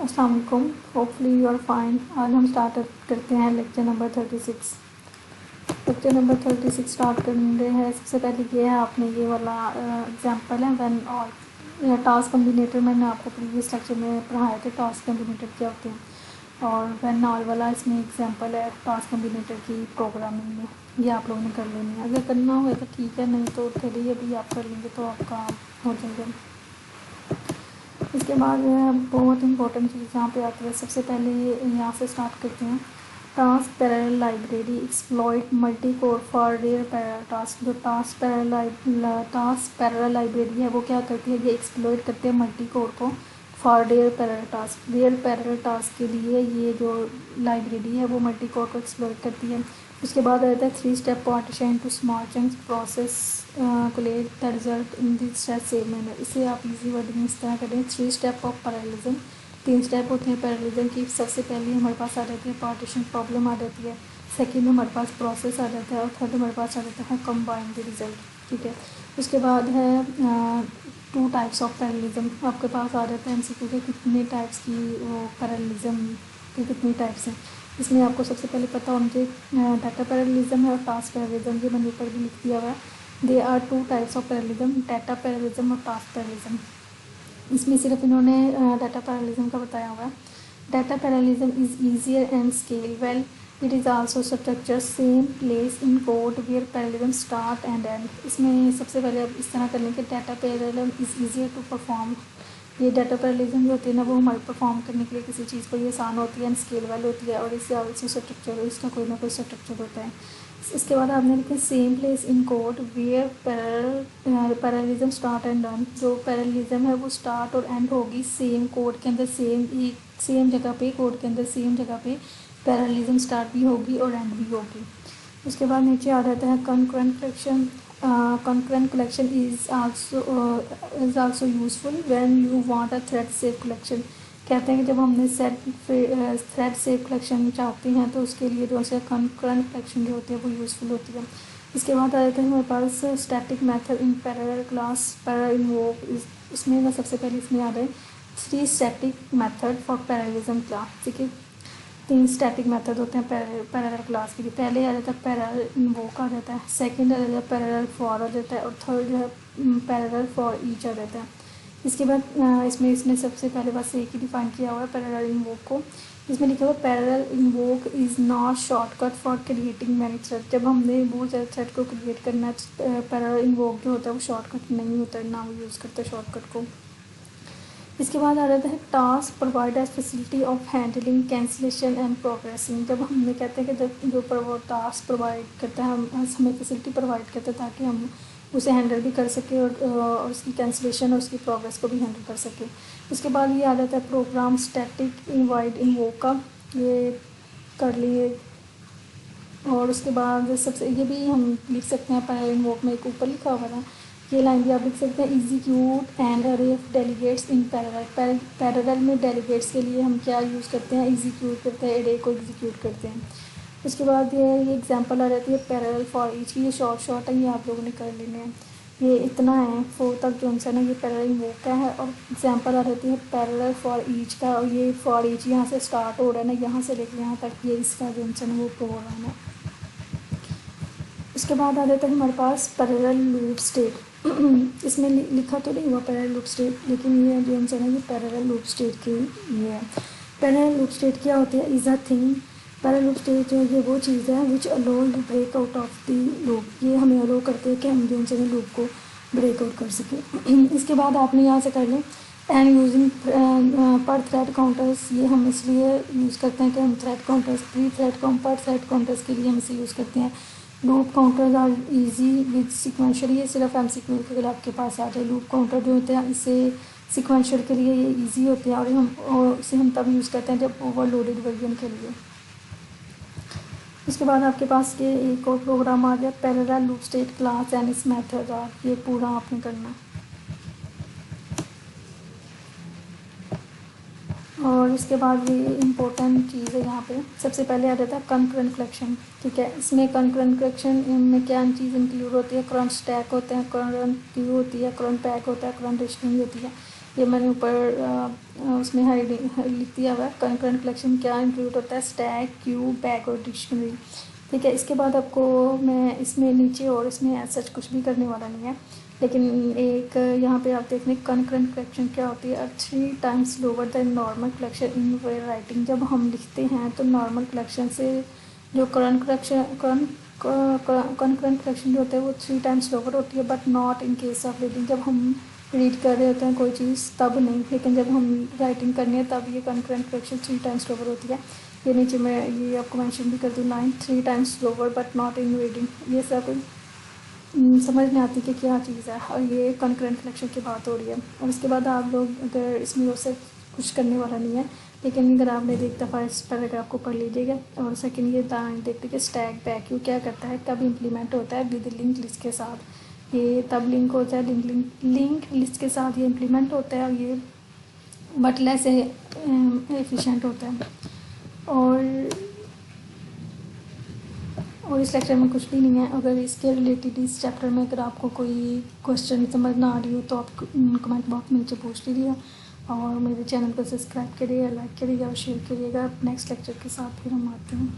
अस्सलाम वालेकुम, hopefully you are fine. आज हम स्टार्ट करते हैं lecture number 36। Lecture number 36 start करने हैं। सबसे पहले ये है, आपने ये वाला एग्जांपल है व्हेन और टास्क कम्बिनेटर मैंने आपको प्रीवियस लेक्चर में पढ़ाए थे। टास्क कम्बिनेटर क्या होते हैं और व्हेन ऑल वाला इसमें एग्जांपल है टास्क कम्बिनेटर की प्रोग्रामिंग में। ये आप लोगों ने कर लेनी है, अगर करना होगा तो ठीक है, नहीं तो चलिए अभी आप कर लेंगे तो आपका हो जाएगा। इसके बाद बहुत इंपॉर्टेंट चीज़ यहाँ पे आती है। सबसे पहले यहाँ से स्टार्ट करते हैं। Task parallel library exploit multi core for real parallel task. जो टास्क पैरेलल लाइब्रेरी है वो क्या करती है, ये एक्सप्लॉइट करते हैं मल्टी कोर को for real parallel task. Real parallel task के लिए ये जो लाइब्रेरी है वो मल्टी कोर को एक्सप्लॉइट करती है। उसके बाद आता है 3 step partition to small chunks process collect the result in this same manner. इसे आप इजी वर्डिंग इस तरह करें। 3 स्टेप ऑफ पैरेललिज्म, 3 स्टेप होते हैं पैरेललिज्म की। सबसे पहले हमारे पास आ जाती है पार्टीशन प्रॉब्लम आ जाती है, सेकंड हमारे पास प्रोसेस आ जाता है और थर्ड हमारे पास आ जाता है कंबाइन द रिजल्ट। ठीक है, उसके बाद है 2 टाइप्स ऑफ पैरेललिज्म। आपके पास आ जाता है एमसीक्यू के कितने टाइप्स की वो पैरेललिज्म के कितनी टाइप्स हैं। इसमें आपको सबसे पहले पता होना चाहिए डाटा पैरेललिज्म है और टास्क पैरेललिज्म। ये मैंने ऊपर भी लिख दिया हुआ है। They are 2 types of parallelism, data parallelism और टास्क पैरेललिज्म। इसमें सिर्फ इन्होंने डाटा पैरेललिज्म का बताया हुआ है। Data parallelism is easier and scale well, it is also structure same place in code where parallelism start and end. इसमें सबसे पहले अब इस तरह कर लें कि data parallelism is easier to perform. ये डाटा पैरेललिज्म जो होती है ना वो हमारे परफॉर्म करने के लिए किसी चीज़ को ये आसान होती है एंड स्केल वाली होती है और इससे आल्सो स्ट्रक्चर, इसका कोई ना कोई स्ट्रक्चर होता है। इसके बाद आपने लिखा same place in code where parallelism start and end. जो पैरेललिज्म है वो स्टार्ट और एंड होगी सेम कोड के अंदर, सेम जगह पे, कोड के अंदर सेम जगह पे पैरेललिज्म स्टार्ट भी होगी और एंड भी होगी। उसके बाद नीचे आ जाता है concurrent collection. concurrent collection is also useful when you want a thread safe collection। कहते हैं कि जब हमने थ्रेड सेफ कलेक्शन चाहते हैं तो उसके लिए जो है कंकरेंट कलेक्शन जो होती है वो यूज़फुल होती है। इसके बाद आ जाता है हमारे पास static method in parallel class parallel invoke. इसमें ना सबसे पहले इसमें आ रहे 3 static method for parallelism class. ठीक है, 3 स्टैटिक मेथड होते हैं पैरेलल क्लास के लिए। पहले आ जाता है पैरेलल इन्वोक आ जाता है, सेकंड आ जाता है पैरेलल फॉर आ जाता है और थर्ड जो है पैरेलल फॉर ईच आ जाता है। इसके बाद इसने सबसे पहले बस एक ही डिफाइन किया हुआ है पैरेलल इन्वोक को। इसमें लिखा हुआ parallel invoke is not shortcut for creating many thread. जब हमने बहुत ज़्यादा थ्रेड को क्रिएट करना है पैरेलल इन्वोक जो होता है वो शॉर्टकट नहीं होता है, ना वो यूज़ करते शॉर्टकट को। इसके बाद आ जाता है task provide as facility of handling cancellation and progressing. जब हमने कहते हैं कि जो टास्क प्रोवाइड करता है हमें फैसिलिटी प्रोवाइड करता है ताकि हम उसे हैंडल भी कर सके और उसकी कैंसिलेशन और उसकी प्रोग्रेस को भी हैंडल कर सके। उसके बाद ये आ जाता है प्रोग्राम स्टैटिक इनवाइड इन्वोक का, ये कर लिए। और उसके बाद सबसे ये भी हम लिख सकते हैं पैरेलल इन्वोक में एक ऊपर लिखा हुआ था, ये लाइन भी आप लिख सकते हैं एग्जीक्यूट एंड अरे of delegates in parallel. Parallel में डेलीगेट्स के लिए हम क्या यूज़ करते हैं, एग्जीक्यूट करते हैं, अरे को एग्जीक्यूट करते हैं। उसके बाद ये एग्जांपल आ जाती है पैरेलल फॉर ईच की। ये शॉर्ट है, ये आप लोगों ने कर लेने हैं। ये इतना है 4 तक जो है ना ये पैरेलल इन्वोक का है। और एग्जांपल आ जाती है पैरेलल फॉर ईच का, और ये फॉर ईच यहाँ से स्टार्ट हो रहा है ना, यहाँ से लेकर यहाँ तक ये इसका जो है ना वो प्रोग्राम है। उसके बाद आ जाता है हमारे पास पैरेलल लूप स्टेट। इसमें लिखा तो नहीं हुआ पैरेलल लूप स्टेट, लेकिन ये जो है ना ये पैरेलल लूप स्टेट की ये है। पैरेलल लूप स्टेट क्या होती है, is a thing. Parallel loop state जो है वो चीज़ है which allow break out of the loop. ये हमें अलो करते हैं कि हम जो है लूप को ब्रेक आउट कर सकें। इसके बाद आपने यहाँ से कर लें and using per thread counters. ये हम इसलिए यूज़ करते हैं कि हम thread counters per thread counters के लिए हम इसे यूज़ करते हैं। Loop counters are easy with sequential. ये सिर्फ एमसीक्यू के अगर आपके पास आ जाए। लूप काउंटर जो होते हैं इससे सिक्वेंशियल के लिए ये इजी होते हैं और इसे हम तब यूज़ करते हैं जब ओवरलोडेड वर्जन के लिए। उसके बाद आपके पास ये एक और प्रोग्राम आ गया parallel loop state class and इस मेथड आर। ये पूरा आपने करना है। और इसके बाद ये इम्पोर्टेंट चीज़ है यहाँ पे, सबसे पहले आ जाता है कंकरेंट कलेक्शन। ठीक है, इसमें कंकरेंट कलेक्शन में क्या चीज़ इंक्लूड होती है, करंट स्टैक होते हैं, करंट क्यू होती है, करंट पैक होता है, करंट स्ट्रिंग होती है। ये मैंने ऊपर उसमें लिख दिया हुआ है। कंकरेंट कलेक्शन क्या इंक्लूड होता है, स्टैक, क्यूब, बैग और डिक्शनरी। ठीक है, इसके बाद आपको मैं इसमें नीचे और इसमें ऐसा कुछ भी करने वाला नहीं है, लेकिन एक यहाँ पे आप देख लें कंकरेंट कलेक्शन क्या होती है। 3 times lower than normal collection in where writing. जब हम लिखते हैं तो नॉर्मल कलेक्शन से जो करंट कलेक्शन जो होता है वो 3 टाइम्स लोअर होती है, but not in case of reading. जब हम रीड कर रहे होते हैं कोई चीज़ तब नहीं, लेकिन जब हम राइटिंग करनी है तब ये कंकरेंट कलेक्शन 3 टाइम्स लोअर होती है। ये नीचे मैं ये आपको मेंशन भी कर दूँ line, 3 times lower but not in reading. ये सब समझ नहीं आती कि क्या चीज़ है, और ये कंकरेंट कलेक्शन की बात हो रही है। और उसके बाद आप लोग अगर इसमें उससे कुछ करने वाला नहीं है, लेकिन अगर आपने एक दफ़ा इस पैराग्राफ को पढ़ लीजिएगा। और सेकंड ये देख लीजिए स्टैक बैक यू क्या करता है, कब इम्प्लीमेंट होता है, विद लिंक लिस्ट के साथ। ये तब लिंक होता है, लिंक लिस्ट के साथ ये इम्प्लीमेंट होता है, और ये बट लेस एफिशिएंट होता है। और इस लेक्चर में कुछ भी नहीं है। अगर इसके रिलेटेड इस चैप्टर में अगर आपको कोई क्वेश्चन समझ ना आ रही हो तो आप कमेंट बॉक्स में नीचे पूछ लीजिए, और मेरे चैनल को सब्सक्राइब करिए, लाइक करिएगा और शेयर करिएगा। नेक्स्ट लेक्चर के साथ फिर हम आते हैं।